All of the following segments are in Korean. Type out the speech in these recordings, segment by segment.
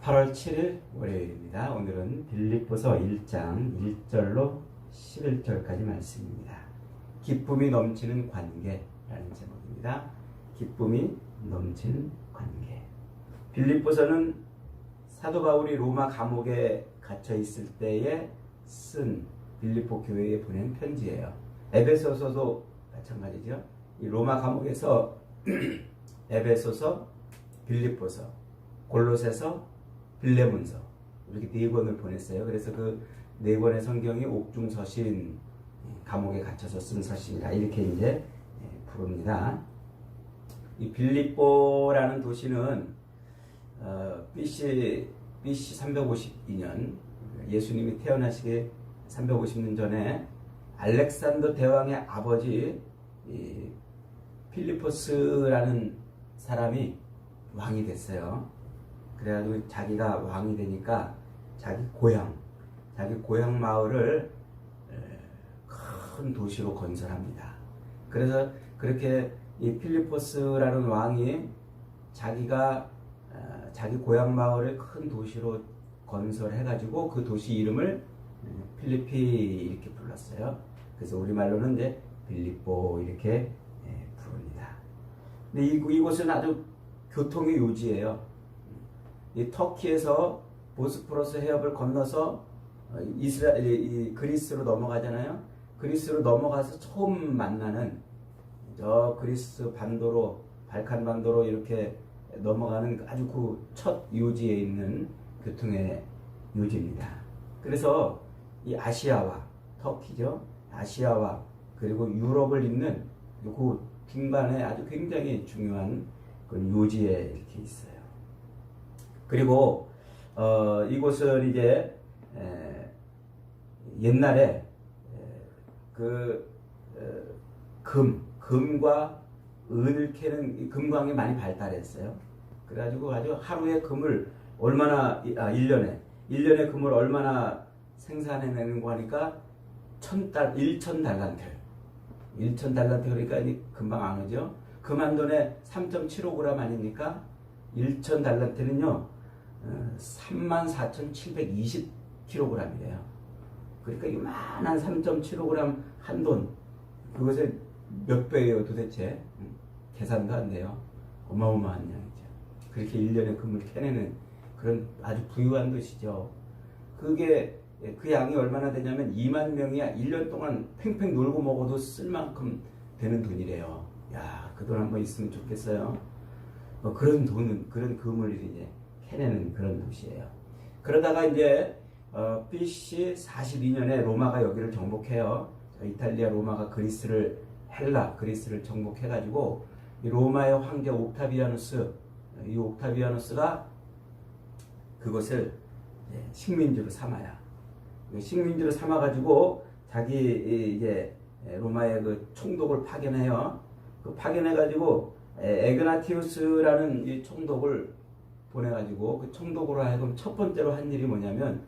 8월 7일 월요일입니다. 오늘은 빌립보서 1장 1절로 11절까지 말씀입니다. 기쁨이 넘치는 관계라는 제목입니다. 기쁨이 넘치는 관계. 빌립보서는 사도 바울이 로마 감옥에 갇혀 있을 때에 쓴 빌립보 교회에 보낸 편지예요. 에베소서도 마찬가지죠. 이 로마 감옥에서 에베소서, 빌립보서, 골로새서, 빌레몬서 이렇게 네 권을 보냈어요. 그래서 그 네 권의 성경이 옥중 서신, 감옥에 갇혀서 쓴 서신이다 이렇게 이제 부릅니다. 이 빌립보라는 도시는 BC 352년 예수님이 태어나시기 350년 전에 알렉산더 대왕의 아버지 필리포스라는 사람이 왕이 됐어요. 그래가지고 자기가 왕이 되니까 자기 고향 마을을 큰 도시로 건설합니다. 그래서 그렇게 이 필리포스라는 왕이 자기가 자기 고향 마을을 큰 도시로 건설해가지고 그 도시 이름을 필리피 이렇게 불렀어요. 그래서 우리말로는 이제 빌립보 이렇게 부릅니다. 근데 이곳은 아주 교통의 요지예요. 이 터키에서 보스포러스 해협을 건너서 그리스로 넘어가잖아요. 그리스로 넘어가서 처음 만나는 저 그리스 반도로, 발칸 반도로 이렇게 넘어가는 아주 그 첫 요지에 있는 교통의 요지입니다. 그래서 이 아시아와 터키죠. 아시아와 그리고 유럽을 잇는 그 중간에 아주 굉장히 중요한 그 요지에 이렇게 있어요. 그리고 이곳은 이제 옛날에 금과 은을 캐는 금광이 많이 발달했어요. 그래가지고 아주 하루에 금을 얼마나 1년에 금을 얼마나 생산해내는 거 하니까 1,000달란트. 1,000달란트 그러니까 금방 안 오죠. 금 한 돈에 3.75g 아닙니까? 1,000달란트는요 34,720kg이래요. 그러니까 이만한 3.75g 한 돈, 그것의 몇 배예요 도대체? 계산도 안 돼요. 어마어마한 양이죠. 그렇게 1년에 금을 캐내는 그런 아주 부유한 도시죠. 그게 그 양이 얼마나 되냐면 2만 명이 1년 동안 팽팽 놀고 먹어도 쓸 만큼 되는 돈이래요. 야, 그 돈 한번 있으면 좋겠어요. 그런 금을 이제 캐내는 그런 도시예요. 그러다가 이제 BC 42년에 로마가 여기를 정복해요. 이탈리아 로마가 그리스를 정복해가지고 이 로마의 황제 옥타비아누스가 그것을 식민지로 삼아가지고 자기 이제 로마의 그 총독을 파견해요. 그 파견해가지고 에그나티우스라는 이 총독을 보내가지고 그 총독으로 하여금 첫 번째로 한 일이 뭐냐면,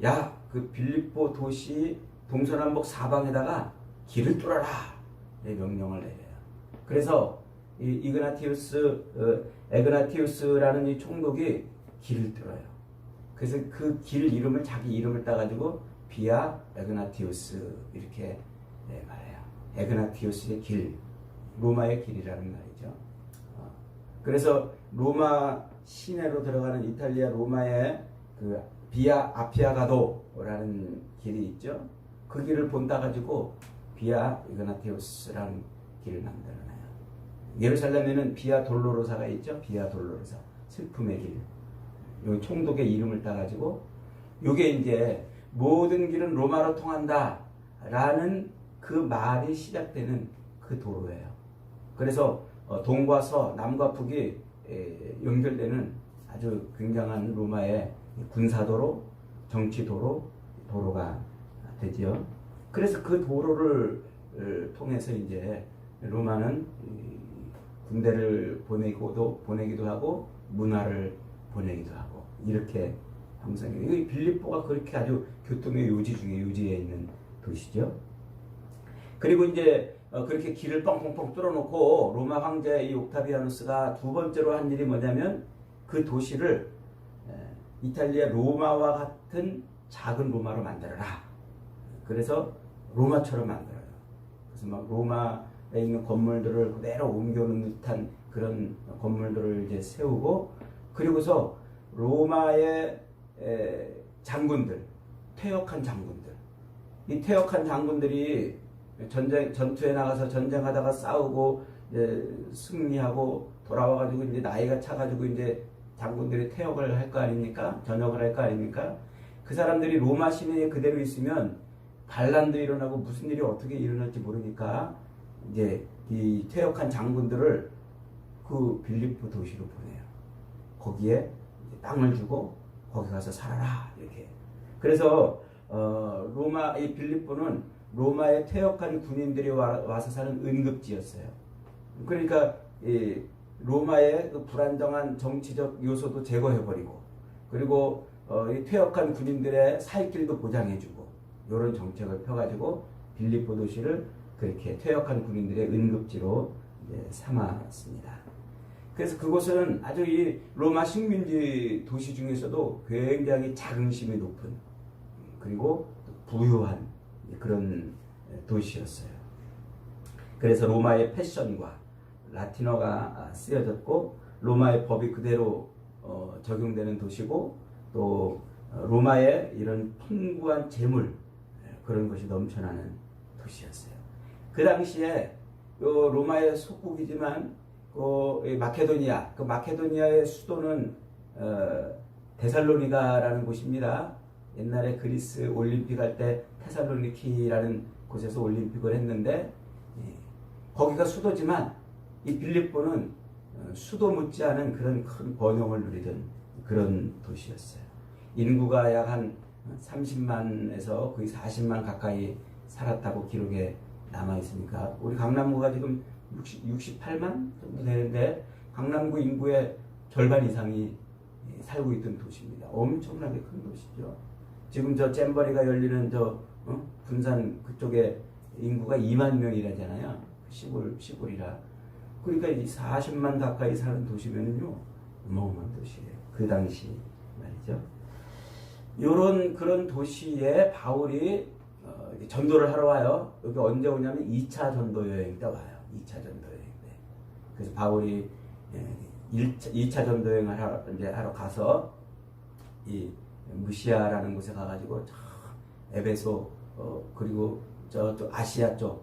야, 그 빌립보 도시 동서남북 사방에다가 길을 뚫어라 이 명령을 내려요. 그래서 이 에그나티우스라는 이 총독이 길을 뚫어요. 그래서 그 길 이름을 자기 이름을 따가지고 비아 에그나티우스 이렇게 말해요. 에그나티우스의 길, 로마의 길이라는 말이죠. 그래서 로마 시내로 들어가는 이탈리아 로마의 그 비아 아피아가도라는 길이 있죠. 그 길을 본따 가지고 비아 이그나티우스라는 길을 만들어놔요. 예루살렘에는 비아 돌로로사가 있죠. 비아 돌로로사, 슬픔의 길. 요 총독의 이름을 따 가지고 요게 이제 모든 길은 로마로 통한다라는 그 말이 시작되는 그 도로예요. 그래서 동과 서, 남과 북이 연결되는 아주 굉장한 로마의 군사도로, 도로가 되지요. 그래서 그 도로를 통해서 이제 로마는 군대를 보내기도 하고 문화를 보내기도 하고 이렇게 형성해요. 이 빌립보가 그렇게 아주 교통의 요지 중에 요지에 있는 도시죠. 그리고 이제 그렇게 길을 뻥뻥뻥 뚫어놓고 로마 황제 이 옥타비아누스가 두 번째로 한 일이 뭐냐면 그 도시를 이탈리아 로마와 같은 작은 로마로 만들어라. 그래서 로마처럼 만들어요. 그래서 막 로마에 있는 건물들을 그대로 옮겨놓은 듯한 그런 건물들을 이제 세우고, 그리고서 로마의 장군들, 퇴역한 장군들, 이 퇴역한 장군들이 전투에 나가서 전쟁하다가 싸우고 승리하고 돌아와가지고 이제 나이가 차가지고 이제 장군들이 퇴역을 할 거 아닙니까? 전역을 할 거 아닙니까? 그 사람들이 로마 시내에 그대로 있으면 반란도 일어나고 무슨 일이 어떻게 일어날지 모르니까 이제 이 퇴역한 장군들을 그 빌립보 도시로 보내요. 거기에 땅을 주고 거기 가서 살아라 이렇게. 그래서 로마 이 빌립보는 로마의 퇴역한 군인들이 와서 사는 응급지였어요. 그러니까 이 로마의 그 불안정한 정치적 요소도 제거해버리고, 그리고 이 퇴역한 군인들의 살 길도 보장해주고, 이런 정책을 펴가지고 빌립보 도시를 그렇게 퇴역한 군인들의 응급지로 삼았습니다. 그래서 그곳은 아주 이 로마 식민지 도시 중에서도 굉장히 자긍심이 높은, 그리고 부유한 그런 도시였어요. 그래서 로마의 패션과 라틴어가 쓰여졌고, 로마의 법이 그대로 적용되는 도시고, 또 로마의 이런 풍부한 재물, 그런 것이 넘쳐나는 도시였어요. 그 당시에 로마의 속국이지만 마케도니아, 그 마케도니아의 수도는 데살로니가라는 곳입니다. 옛날에 그리스 올림픽 할 때 테살로니키라는 곳에서 올림픽을 했는데, 거기가 수도지만 이 빌립보는 수도 못지않은 그런 큰 번영을 누리던 그런 도시였어요. 인구가 약 한 30만에서 거의 40만 가까이 살았다고 기록에 남아 있으니까, 우리 강남구가 지금 68만 정도 되는데 강남구 인구의 절반 이상이 살고 있던 도시입니다. 엄청나게 큰 도시죠. 지금 저 잼버리가 열리는 군산 그쪽에 인구가 2만 명이라잖아요. 시골이라. 그러니까 이 40만 가까이 사는 도시면은요, 어마어마한 도시예요. 그 당시 말이죠. 그런 도시에 바울이 전도를 하러 와요. 여기 언제 오냐면 2차 전도 여행 때 와요. 2차 전도 여행 때. 그래서 바울이 2차 전도 여행을 하러 가서 이 무시아라는 곳에 가가지고 에베소, 그리고 저쪽 아시아 쪽,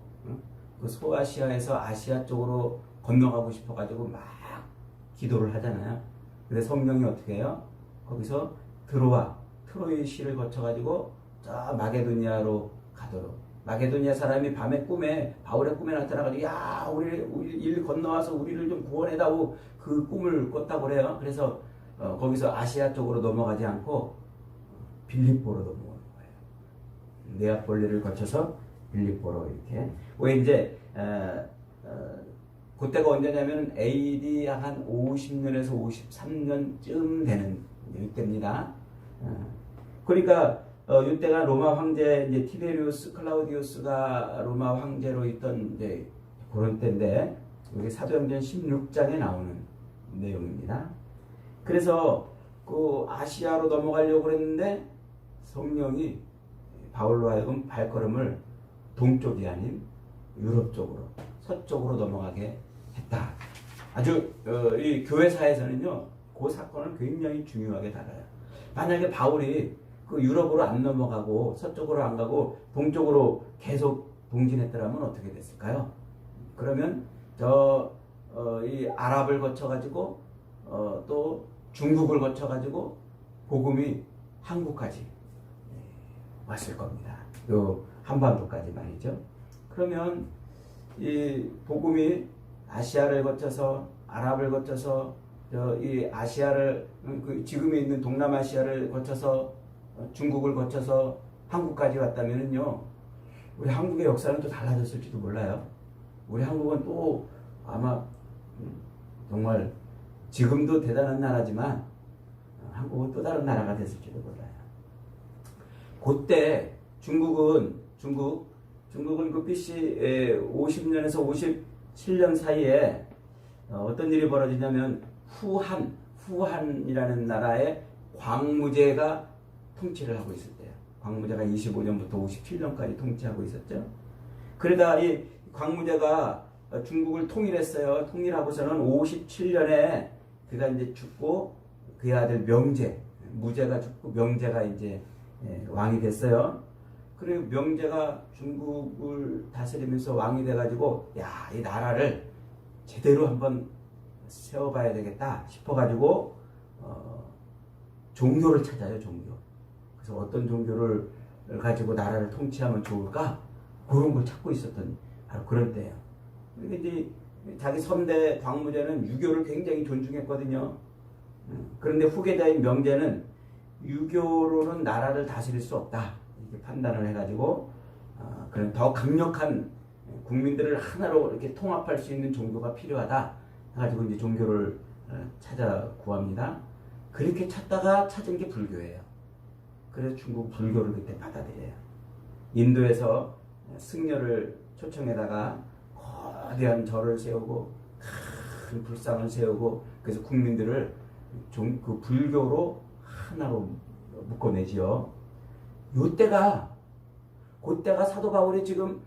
그 소아시아에서 아시아 쪽으로 건너가고 싶어가지고 막 기도를 하잖아요. 근데 성령이 어떻게 해요? 거기서 트로이 시를 거쳐가지고 저 마게도니아로 가도록. 마게도니아 사람이 바울의 꿈에 나타나가지고, 야, 우리 일 건너와서 우리를 좀 구원해다오, 그 꿈을 꿨다고 그래요. 그래서 거기서 아시아 쪽으로 넘어가지 않고 빌립보로 넘어가는 거예요. 네아폴리를 거쳐서 빌립보로 이렇게. 왜 이제 그때가 언제냐면 AD 한 50년에서 53년쯤 되는 이때입니다. 그러니까 이때가 로마 황제 이제 티베리우스 클라우디우스가 로마 황제로 있던 이제 그런 때인데, 여기 사도행전 16장에 나오는 내용입니다. 그래서 그 아시아로 넘어가려고 그랬는데 성령이 바울로 하여금 발걸음을 동쪽이 아닌 유럽 쪽으로, 서쪽으로 넘어가게 했다. 아주 이 교회사에서는요, 그 사건을 굉장히 중요하게 다뤄요. 만약에 바울이 그 유럽으로 안 넘어가고 서쪽으로 안 가고 동쪽으로 계속 동진했더라면 어떻게 됐을까요? 그러면 이 아랍을 거쳐가지고 또 중국을 거쳐가지고 복음이 한국까지 왔을 겁니다. 요 한반도까지 말이죠. 그러면 이 복음이 아시아를 거쳐서 아랍을 거쳐서 이 아시아를 지금에 있는 동남아시아를 거쳐서 중국을 거쳐서 한국까지 왔다면은요, 우리 한국의 역사는 또 달라졌을지도 몰라요. 우리 한국은 또 아마 정말 지금도 대단한 나라지만 한국은 또 다른 나라가 됐을지도 몰라요. 그때 중국은 그 BC 50년에서 57년 사이에 어떤 일이 벌어지냐면 후한이라는 나라에 광무제가 통치를 하고 있을 때예요. 광무제가 25년부터 57년까지 통치하고 있었죠. 그러다 이 광무제가 중국을 통일했어요. 통일하고서는 57년에 그가 이제 죽고 그의 아들 명제, 무제가 죽고 명제가 이제 왕이 됐어요. 그리고 명제가 중국을 다스리면서 왕이 돼가지고 야, 이 나라를 제대로 한번 세워봐야 되겠다 싶어가지고 종교를 찾아요. 종교. 그래서 어떤 종교를 가지고 나라를 통치하면 좋을까? 그런 걸 찾고 있었던 바로 그런 때예요. 그러니까 이제 자기 선대 광무제는 유교를 굉장히 존중했거든요. 그런데 후계자인 명제는 유교로는 나라를 다스릴 수 없다 이렇게 판단을 해가지고 그런 더 강력한 국민들을 하나로 이렇게 통합할 수 있는 종교가 필요하다 해가지고 이제 종교를 찾아 구합니다. 그렇게 찾다가 찾은 게 불교예요. 그래서 중국 불교를 그때 받아들여요. 인도에서 승려를 초청해다가 거대한 절을 세우고 큰 불상을 세우고 그래서 국민들을 그 불교로 하나로 묶어내지요. 그때가 사도 바울이 지금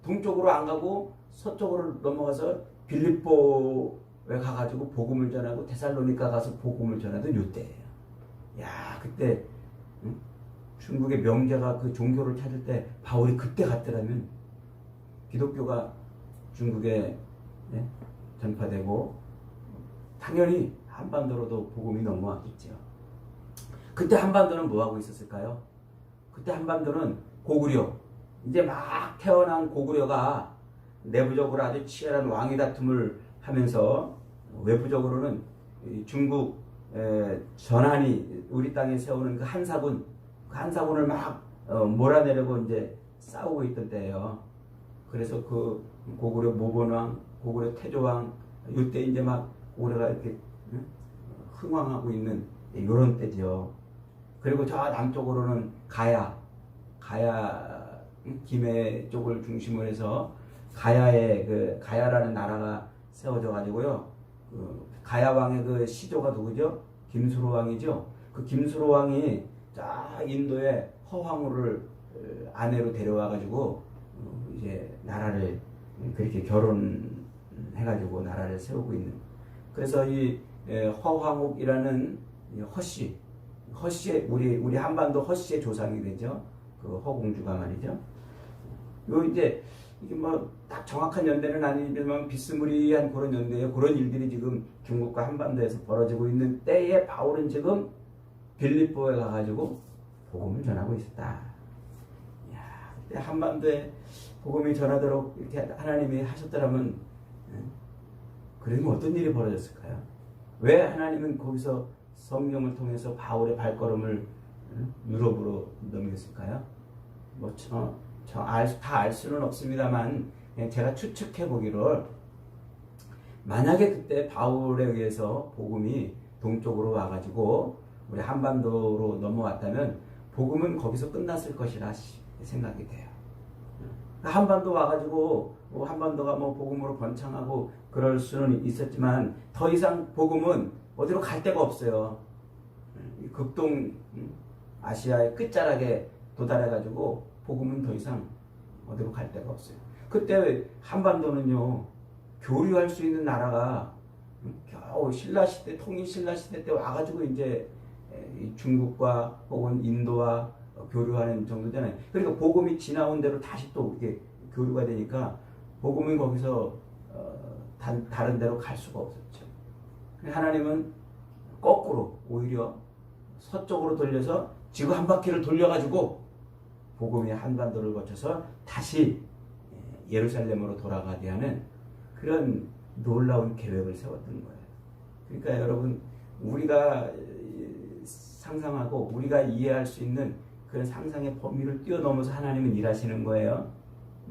동쪽으로 안 가고 서쪽으로 넘어가서 빌립보에 가가지고 복음을 전하고 데살로니가 가서 복음을 전하던 요때예요. 야, 그때 중국의 명제가 그 종교를 찾을 때 바울이 그때 갔더라면 기독교가 중국에 전파되고 당연히 한반도로도 복음이 넘어왔겠죠. 그때 한반도는 뭐하고 있었을까요? 그때 한반도는 고구려, 이제 막 태어난 고구려가 내부적으로 아주 치열한 왕위 다툼을 하면서 외부적으로는 중국 전한이 우리 땅에 세우는 그 한사군을 막 몰아내려고 이제 싸우고 있던 때예요. 그래서 그 고구려 모본왕, 고구려 태조왕, 이때 이제 막 고구려가 이렇게 흥왕하고 있는 이런 때죠. 그리고 저 남쪽으로는 가야 김해 쪽을 중심으로 해서 가야라는 나라가 세워져 가지고요. 그 가야 왕의 그 시조가 누구죠? 김수로 왕이죠. 그 김수로 왕이 자 인도의 허황우를 아내로 데려와 가지고 이제 나라를 그렇게 결혼해가지고 나라를 세우고 있는. 그래서 이 허황욱이라는 허씨의 우리 한반도 허씨의 조상이 되죠. 그 허공주가 말이죠. 요 이제 이게 뭐 딱 정확한 연대는 아니지만 비스무리한 그런 연대예요. 그런 일들이 지금 중국과 한반도에서 벌어지고 있는 때에 바울은 지금 빌립보에 가가지고 복음을 전하고 있었다. 이야, 한반도에 복음이 전하도록 이렇게 하나님이 하셨더라면 그러면 어떤 일이 벌어졌을까요? 왜 하나님은 거기서 성령을 통해서 바울의 발걸음을 유럽으로 넘겼을까요? 뭐 다 알 수는 없습니다만 제가 추측해 보기를 만약에 그때 바울에 의해서 복음이 동쪽으로 와가지고 우리 한반도로 넘어왔다면 복음은 거기서 끝났을 것이라 생각이 돼요. 한반도 와가지고 한반도가 뭐 복음으로 번창하고 그럴 수는 있었지만 더 이상 복음은 어디로 갈 데가 없어요. 극동 아시아의 끝자락에 도달해가지고 복음은 더 이상 어디로 갈 데가 없어요. 그때 한반도는요 교류할 수 있는 나라가 겨우 신라시대 통일 신라시대 때 와가지고 이제 중국과 혹은 인도와 교류하는 정도잖아요. 그러니까 복음이 지나온 대로 다시 또 이렇게 교류가 되니까 복음은 거기서 다른 데로 갈 수가 없었죠. 하나님은 거꾸로 오히려 서쪽으로 돌려서 지구 한 바퀴를 돌려가지고 복음이 한반도를 거쳐서 다시 예루살렘으로 돌아가게 하는 그런 놀라운 계획을 세웠던 거예요. 그러니까 여러분 우리가 상상하고 우리가 이해할 수 있는 그런 상상의 범위를 뛰어넘어서 하나님은 일하시는 거예요.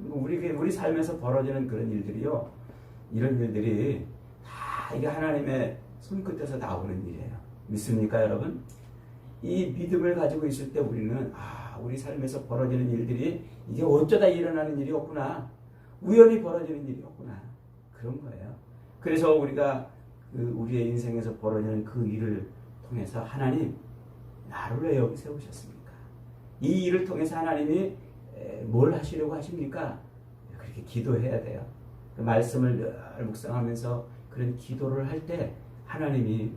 우리 삶에서 벌어지는 그런 일들이요. 이런 일들이 다 이게 하나님의 손끝에서 나오는 일이에요. 믿습니까 여러분? 이 믿음을 가지고 있을 때 우리는 우리 삶에서 벌어지는 일들이 이게 어쩌다 일어나는 일이었구나. 우연히 벌어지는 일이었구나. 그런 거예요. 그래서 우리가 우리의 인생에서 벌어지는 그 일을 통해서 하나님 나를 왜 여기 세우셨습니까? 이 일을 통해서 하나님이 뭘 하시려고 하십니까? 그렇게 기도해야 돼요. 그 말씀을 늘 묵상하면서 그런 기도를 할 때 하나님이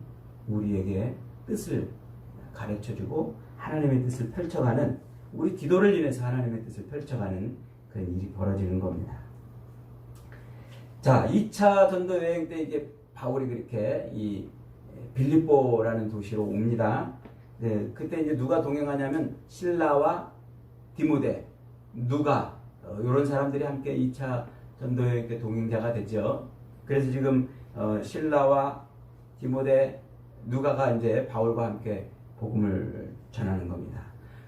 우리에게 뜻을 가르쳐주고 하나님의 뜻을 펼쳐가는, 우리 기도를 인해서 하나님의 뜻을 펼쳐가는 그런 일이 벌어지는 겁니다. 자, 2차 전도 여행 때 이제 바울이 그렇게 이 빌립보라는 도시로 옵니다. 네, 그때 이제 누가 동행하냐면 실라와 디모데, 누가 이런 사람들이 함께 2차 전도 여행 때 동행자가 되죠. 그래서 지금 실라와 디모데, 누가가 이제 바울과 함께 복음을 전하는 겁니다.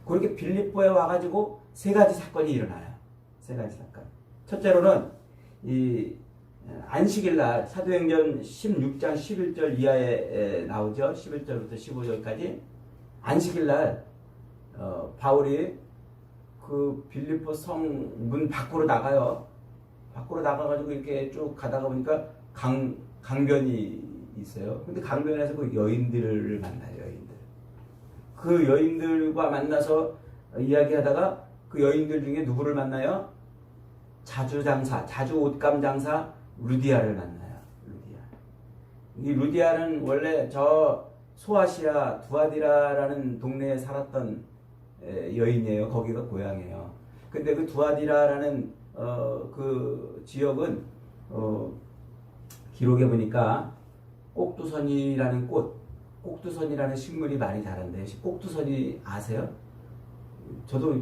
그렇게 빌립보에 와가지고 세 가지 사건이 일어나요. 세 가지 사건. 첫째로는 이 안식일날 사도행전 16장 11절 이하에 나오죠. 11절부터 15절까지. 안식일날 바울이 그 빌립보 성 문 밖으로 나가요. 밖으로 나가가지고 이렇게 쭉 가다가 보니까 강변이 있어요. 근데 강변에서 그 여인들을 만나요. 여인들. 그 여인들과 만나서 이야기하다가 그 여인들 중에 누구를 만나요? 자주 옷감 장사 루디아를 만나요. 루디아. 이 루디아는 원래 저 소아시아 두아디라라는 동네에 살았던 여인이에요. 거기가 고향이에요. 근데 그 두아디라라는 그 지역은 기록에 보니까 꼭두선이라는 꼭두선이라는 식물이 많이 자란대. 꼭두선이 아세요? 저도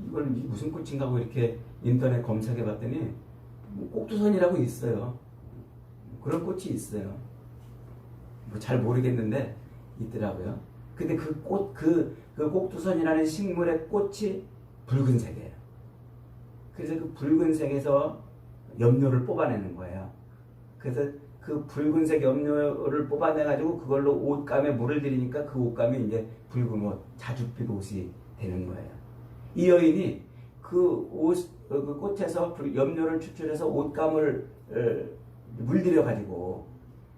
이걸 무슨 꽃인가 하고 이렇게 인터넷 검색해 봤더니 꼭두선이라고 있어요. 그런 꽃이 있어요. 뭐 잘 모르겠는데 있더라고요. 근데 그 꼭두선이라는 식물의 꽃이 붉은색이에요. 그래서 그 붉은색에서 염료를 뽑아내는 거예요. 그래서 그 붉은색 염료를 뽑아내가지고 그걸로 옷감에 물을 들이니까 그 옷감이 이제 붉은 옷, 자줏빛 옷이 되는 거예요. 이 여인이 그 꽃에서 염료를 추출해서 옷감을 물들여가지고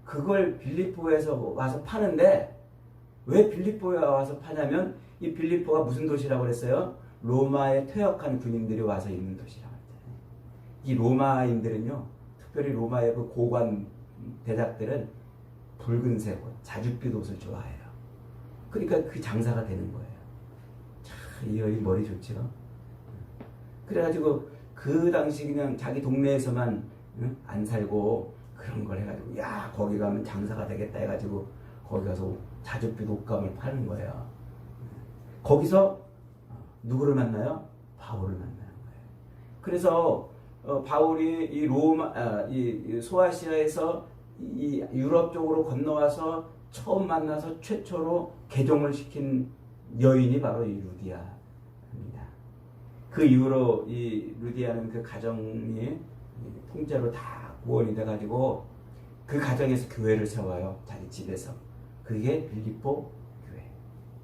그걸 빌립보에서 와서 파는데, 왜 빌립보에 와서 파냐면 이 빌립보가 무슨 도시라고 그랬어요? 로마에 퇴역한 군인들이 와서 있는 도시라고 했잖아요. 이 로마인들은요, 특별히 로마의 그 고관 대작들은 붉은색 옷, 자줏빛 옷을 좋아해요. 그러니까 그 장사가 되는 거예요. 참, 이 여인 머리 좋죠? 그래가지고 그 당시 그냥 자기 동네에서만 안 살고 그런 걸 해가지고, 야, 거기 가면 장사가 되겠다 해가지고 거기 가서 자줏빛 옷감을 파는 거예요. 거기서 누구를 만나요? 바울을 만나는 거예요. 그래서 바울이 이 소아시아에서 이 유럽 쪽으로 건너와서 처음 만나서 최초로 개종을 시킨 여인이 바로 이 루디아입니다. 그 이후로 이 루디아는 그 가정이 통째로 다 구원이 돼가지고 그 가정에서 교회를 세워요. 자기 집에서. 그게 빌립보 교회.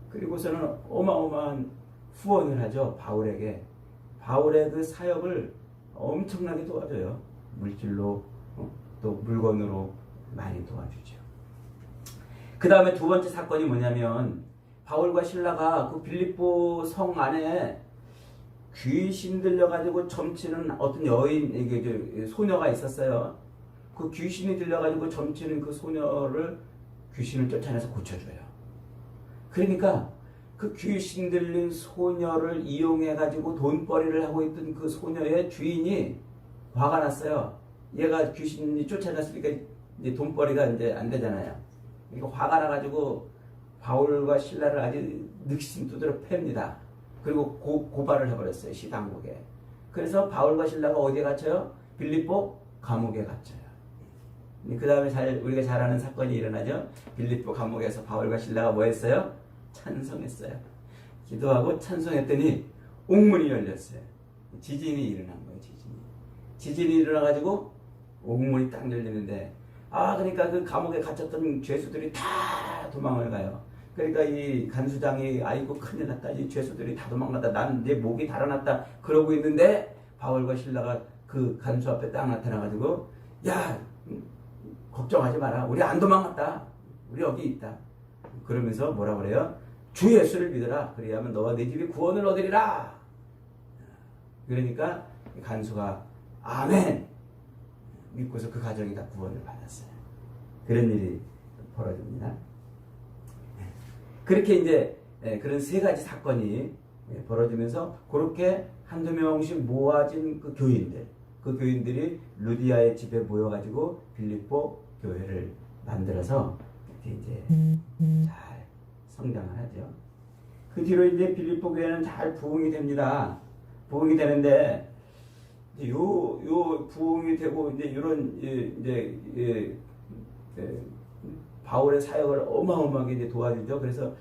그리고서는 어마어마한 후원을 하죠. 바울에게. 바울의 그 사역을 엄청나게 도와줘요. 물질로 또 물건으로 많이 도와주죠. 그 다음에 두 번째 사건이 뭐냐면, 바울과 실라가 그 빌립보 성 안에 귀신 들려가지고 점치는 어떤 여인, 이게 소녀가 있었어요. 그 귀신이 들려가지고 점치는 그 소녀를 귀신을 쫓아내서 고쳐줘요. 그러니까 그 귀신 들린 소녀를 이용해가지고 돈벌이를 하고 있던 그 소녀의 주인이 화가 났어요. 얘가 귀신이 쫓아냈으니까 이제 돈벌이가 이제 안 되잖아요. 그러니까 화가 나가지고 바울과 실라를 아주 늑신 두드려 팹니다. 그리고 고발을 해버렸어요. 시당국에. 그래서 바울과 실라가 어디에 갇혀요? 빌립보 감옥에 갇혀요. 그 다음에 우리가 잘 아는 사건이 일어나죠. 빌립보 감옥에서 바울과 실라가 뭐 했어요? 찬송했어요. 기도하고 찬송했더니 옥문이 열렸어요. 지진이 일어난 거예요. 지진이 일어나가지고 옥문이 딱 열리는데, 그러니까 그 감옥에 갇혔던 죄수들이 다 도망을 가요. 그러니까 이 간수장이 아이고 큰일 났다, 이 죄수들이 다 도망갔다, 난 내 목이 달아났다 그러고 있는데, 바울과 실라가 그 간수 앞에 딱 나타나가지고, 야, 걱정하지 마라, 우리 안 도망갔다, 우리 여기 있다 그러면서 뭐라 그래요? 주 예수를 믿어라. 그래야만 너와 내 집이 구원을 얻으리라. 그러니까 간수가 아멘 믿고서 그 가정이 다 구원을 받았어요. 그런 일이 벌어집니다. 그렇게 이제 그런 세 가지 사건이 벌어지면서 그렇게 한두 명씩 모아진 그 교인들이 루디아의 집에 모여가지고 빌립보 교회를 만들어서 이렇게 이제 잘 성장을 하죠. 그 뒤로 이제 빌립보 교회는 잘 부흥이 됩니다. 부흥이 되는데 요 부흥이 되고 이제 이런 바울의 사역을 어마어마하게 이제 도와주죠. 그래서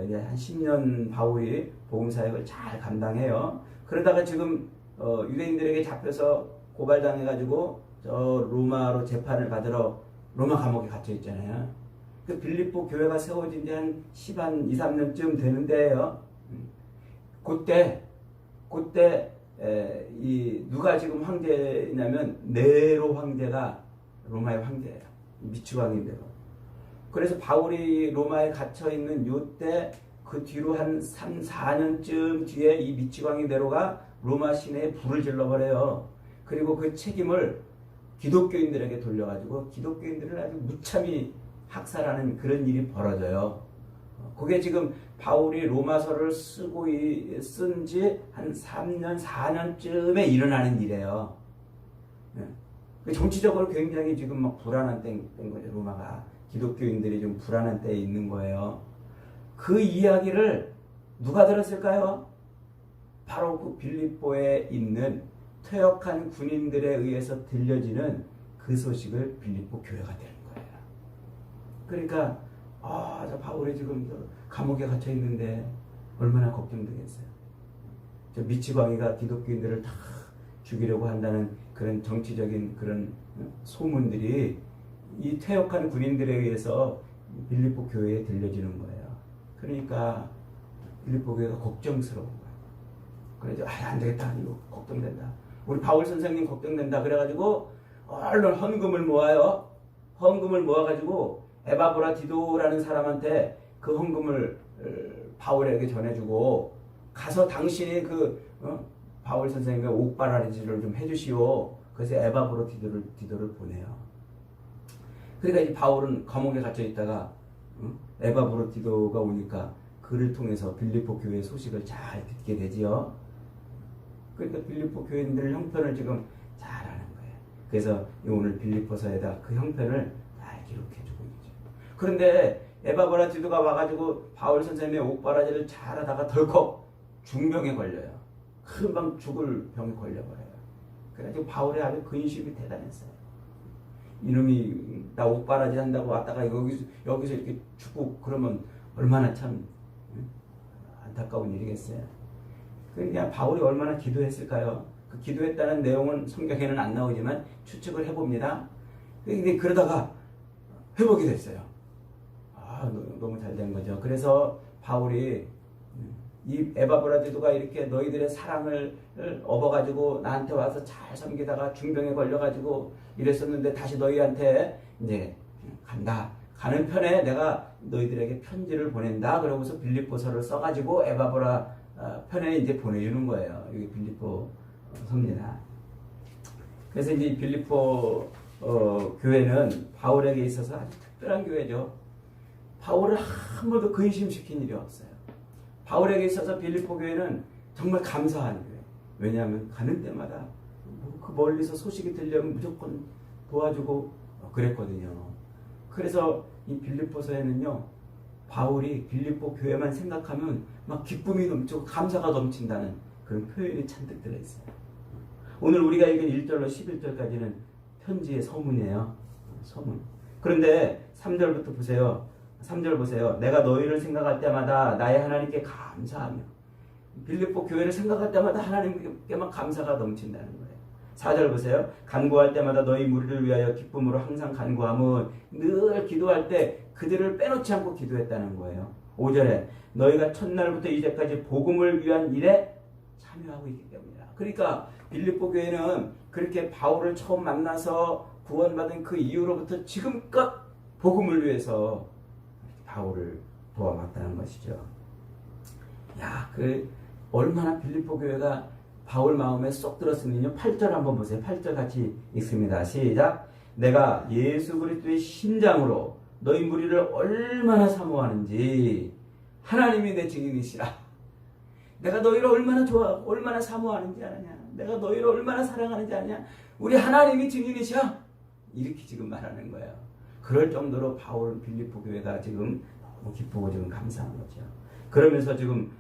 이제 한 10년 바울이 복음 사역을 잘 감당해요. 그러다가 지금 유대인들에게 잡혀서 고발당해가지고 저 로마로 재판을 받으러 로마 감옥에 갇혀 있잖아요. 그 빌립보 교회가 세워진 지 한 2, 3년쯤 되는데요. 그때 이 누가 지금 황제냐면 네로 황제가 로마의 황제예요. 미치광인대로. 그래서 바울이 로마에 갇혀 있는 요때 그 뒤로 한 3, 4년쯤 뒤에 이 미치광이 네로가 로마 시내에 불을 질러버려요. 그리고 그 책임을 기독교인들에게 돌려가지고 기독교인들을 아주 무참히 학살하는 그런 일이 벌어져요. 그게 지금 바울이 로마서를 쓴 지 한 3년, 4년쯤에 일어나는 일이에요. 정치적으로 굉장히 지금 막 불안한 때인 거죠, 로마가. 기독교인들이 좀 불안한 때에 있는 거예요. 그 이야기를 누가 들었을까요? 바로 그 빌립보에 있는 퇴역한 군인들에 의해서 들려지는 그 소식을 빌립보 교회가 되는 거예요. 그러니까 저 바울이 지금 감옥에 갇혀 있는데 얼마나 걱정되겠어요. 저 미치광이가 기독교인들을 다 죽이려고 한다는 그런 정치적인 그런 소문들이 이 퇴역한 군인들에 의해서 빌립보 교회에 들려지는 거예요. 그러니까 빌립보 교회가 걱정스러운 거예요. 그래서 안 되겠다, 이거 걱정된다. 우리 바울 선생님 걱정된다. 그래가지고 얼른 헌금을 모아요. 헌금을 모아가지고 에바브라디도라는 사람한테 그 헌금을 바울에게 전해주고 가서 당신이 바울 선생님의 옥바라지를 좀 해주시오. 그래서 에바브라디도를 보내요. 그러니까 이 바울은 감옥에 갇혀 있다가 에바브라디도가 오니까 그를 통해서 빌립보 교회의 소식을 잘 듣게 되지요. 그러니까 빌립보 교인들 형편을 지금 잘 아는 거예요. 그래서 오늘 빌립보서에다 그 형편을 잘 기록해주고 있죠. 그런데 에바브라디도가 와가지고 바울 선생님의 옥바라지를 잘하다가 덜컥 중병에 걸려요. 금방 죽을 병에 걸려버려요. 그래가지고 바울의 아주 근심이 대단했어요. 이놈이 나 옥바라지 한다고 왔다가 여기서 이렇게 죽고 그러면 얼마나 참 안타까운 일이겠어요. 그러니까 바울이 얼마나 기도했을까요? 그 기도했다는 내용은 성경에는 안 나오지만 추측을 해봅니다. 근데 그러다가 회복이 됐어요. 너무 잘 된 거죠. 그래서 바울이 이 에바브라디도가 이렇게 너희들의 사랑을 업어가지고 나한테 와서 잘 섬기다가 중병에 걸려가지고 이랬었는데 다시 너희한테 이제 간다. 가는 편에 내가 너희들에게 편지를 보낸다. 그러고서 빌립보서를 써가지고 에바브라 편에 이제 보내주는 거예요. 여기 빌립보 서입니다. 그래서 이제 빌립보 교회는 바울에게 있어서 아주 특별한 교회죠. 바울을 한 번도 근심시킨 일이 없어요. 바울에게 있어서 빌립보 교회는 정말 감사한 교회. 왜냐하면 가는 때마다 그 멀리서 소식이 들려면 무조건 도와주고 그랬거든요. 그래서 이 빌립보서에는요, 바울이 빌립보 교회만 생각하면 막 기쁨이 넘치고 감사가 넘친다는 그런 표현이 잔뜩 들어있어요. 오늘 우리가 읽은 1절로 11절까지는 편지의 서문이에요. 서문. 그런데 3절부터 보세요. 3절 보세요. 내가 너희를 생각할 때마다 나의 하나님께 감사하며, 빌립보 교회를 생각할 때마다 하나님께만 감사가 넘친다는 거예요. 4절 보세요. 간구할 때마다 너희 무리를 위하여 기쁨으로 항상 간구함은, 늘 기도할 때 그들을 빼놓지 않고 기도했다는 거예요. 5절에 너희가 첫날부터 이제까지 복음을 위한 일에 참여하고 있기 때문이다. 그러니까 빌립보 교회는 그렇게 바울을 처음 만나서 구원받은 그 이후로부터 지금껏 복음을 위해서 바울을 도와왔다는 것이죠. 야, 그 얼마나 빌립보 교회가 바울 마음에 쏙 들었으면요. 8절 한번 보세요. 8절 같이 읽습니다. 시작. 내가 예수 그리스도의 심장으로 너희 무리를 얼마나 사모하는지 하나님이 내 증인이시라. 내가 너희를 얼마나 좋아하고 얼마나 사모하는지 아느냐. 내가 너희를 얼마나 사랑하는지 아느냐. 우리 하나님이 증인이시라. 이렇게 지금 말하는 거예요. 그럴 정도로 바울 빌립보 교회가 지금 너무 기쁘고 지금 감사한 거죠. 그러면서 지금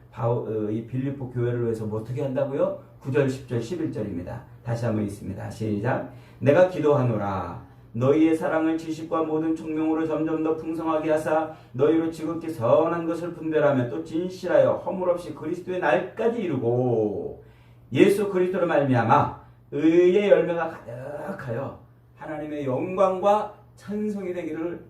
이 빌립보 교회를 위해서 뭐 어떻게 한다고요? 9절, 10절, 11절입니다. 다시 한번 읽습니다. 시작. 내가 기도하노라. 너희의 사랑을 지식과 모든 총명으로 점점 더 풍성하게 하사 너희로 지극히 선한 것을 분별하며 또 진실하여 허물 없이 그리스도의 날까지 이루고 예수 그리스도로 말미암아 의의 열매가 가득하여 하나님의 영광과 찬송이 되기를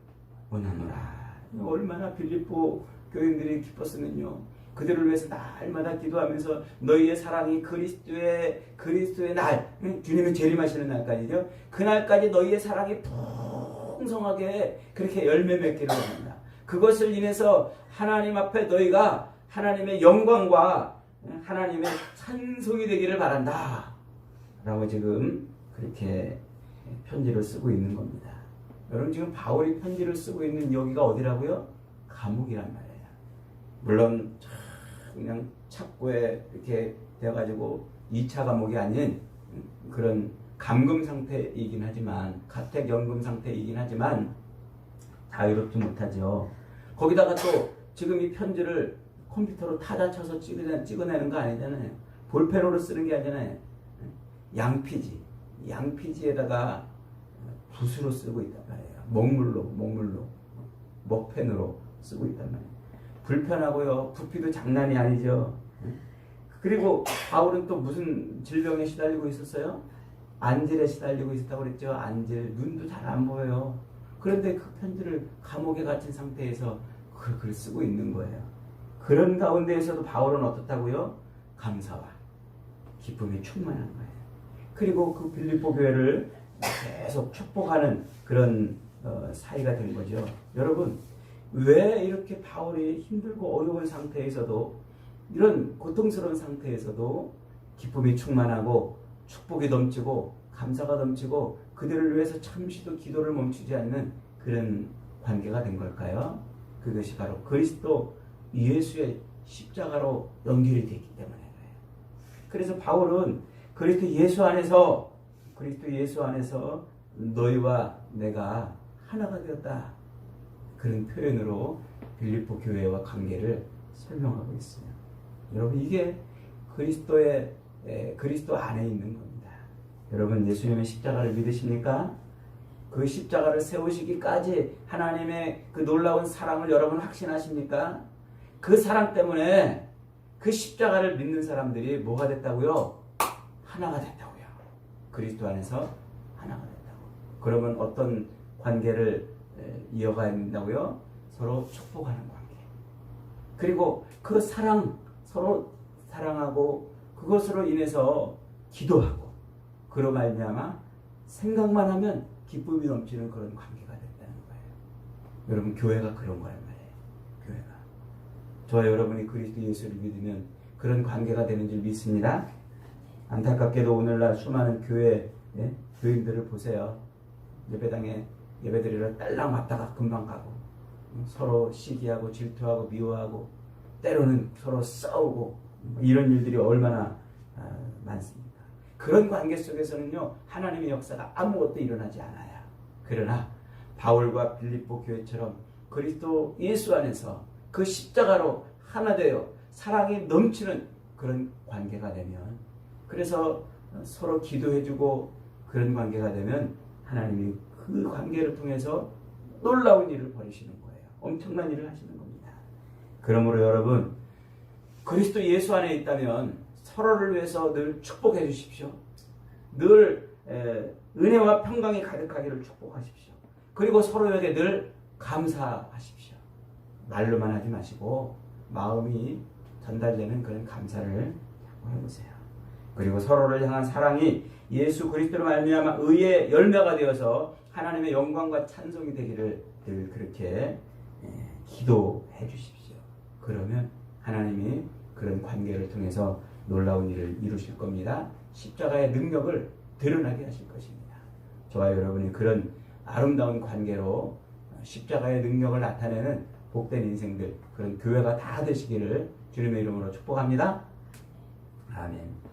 원하노라. 얼마나 빌립보 교인들이 기뻤으면요. 그들을 위해서 날마다 기도하면서 너희의 사랑이 그리스도의 날, 주님이 재림하시는 날까지죠. 그날까지 너희의 사랑이 풍성하게 그렇게 열매 맺기를 원한다. 그것을 인해서 하나님 앞에 너희가 하나님의 영광과 하나님의 찬송이 되기를 바란다. 라고 지금 그렇게 편지를 쓰고 있는 겁니다. 여러분 지금 바울이 편지를 쓰고 있는 여기가 어디라고요? 감옥이란 말이에요. 물론 그냥 착고에 이렇게 돼가지고 2차 감옥이 아닌 그런 감금 상태이긴 하지만 가택연금 상태이긴 하지만 자유롭지 못하죠. 거기다가 또 지금 이 편지를 컴퓨터로 타자 쳐서 찍어내는 거 아니잖아요. 볼펜으로 쓰는 게 아니잖아요. 양피지에다가 붓으로 쓰고 있단 말이에요. 먹물로 먹펜으로 쓰고 있단 말이에요. 불편하고요. 부피도 장난이 아니죠. 그리고 바울은 또 무슨 질병에 시달리고 있었어요? 안질에 시달리고 있었다고 그랬죠. 안질, 눈도 잘 안 보여요. 그런데 그 편지를 감옥에 갇힌 상태에서 그걸 글을 쓰고 있는 거예요. 그런 가운데에서도 바울은 어떻다고요? 감사와 기쁨이 충만한 거예요. 그리고 그 빌립보 교회를 계속 축복하는 그런 사이가 된 거죠. 여러분 왜 이렇게 바울이 힘들고 어려운 상태에서도 이런 고통스러운 상태에서도 기쁨이 충만하고 축복이 넘치고 감사가 넘치고 그들을 위해서 잠시도 기도를 멈추지 않는 그런 관계가 된 걸까요? 그것이 바로 그리스도 예수의 십자가로 연결이 됐기 때문에 그래요. 그래서 바울은 그리스도 예수 안에서 너희와 내가 하나가 되었다. 그런 표현으로 빌립보 교회와 관계를 설명하고 있어요. 여러분 이게 그리스도 안에 있는 겁니다. 여러분 예수님의 십자가를 믿으십니까? 그 십자가를 세우시기까지 하나님의 그 놀라운 사랑을 여러분 확신하십니까? 그 사랑 때문에 그 십자가를 믿는 사람들이 뭐가 됐다고요? 하나가 됐다고요. 그리스도 안에서 하나가 됐다고. 그러면 어떤 관계를 이어가야 된다고요? 서로 축복하는 관계. 그리고 그 서로 사랑하고 그것으로 인해서 기도하고 그로 말미암아 생각만 하면 기쁨이 넘치는 그런 관계가 된다는 거예요. 여러분 교회가 그런 거란 말이에요. 교회가. 저와 여러분이 그리스도 예수를 믿으면 그런 관계가 되는 줄 믿습니다. 안타깝게도 오늘날 수많은 교인들을 보세요. 예배당에 예배드리러 딸랑 왔다가 금방 가고 서로 시기하고 질투하고 미워하고 때로는 서로 싸우고 이런 일들이 얼마나 많습니까? 그런 관계 속에서는요 하나님의 역사가 아무것도 일어나지 않아요. 그러나 바울과 빌립보 교회처럼 그리스도 예수 안에서 그 십자가로 하나 되어 사랑이 넘치는 그런 관계가 되면 그래서 서로 기도해주고 그런 관계가 되면 하나님이 그 관계를 통해서 놀라운 일을 벌이시는 거예요. 엄청난 일을 하시는 겁니다. 그러므로 여러분 그리스도 예수 안에 있다면 서로를 위해서 늘 축복해 주십시오. 늘 은혜와 평강이 가득하기를 축복하십시오. 그리고 서로에게 늘 감사하십시오. 말로만 하지 마시고 마음이 전달되는 그런 감사를 해보세요. 그리고 서로를 향한 사랑이 예수 그리스도로 말미암아 의의 열매가 되어서 하나님의 영광과 찬송이 되기를 늘 그렇게 기도해 주십시오. 그러면 하나님이 그런 관계를 통해서 놀라운 일을 이루실 겁니다. 십자가의 능력을 드러나게 하실 것입니다. 저와 여러분이 그런 아름다운 관계로 십자가의 능력을 나타내는 복된 인생들, 그런 교회가 다 되시기를 주님의 이름으로 축복합니다. 아멘.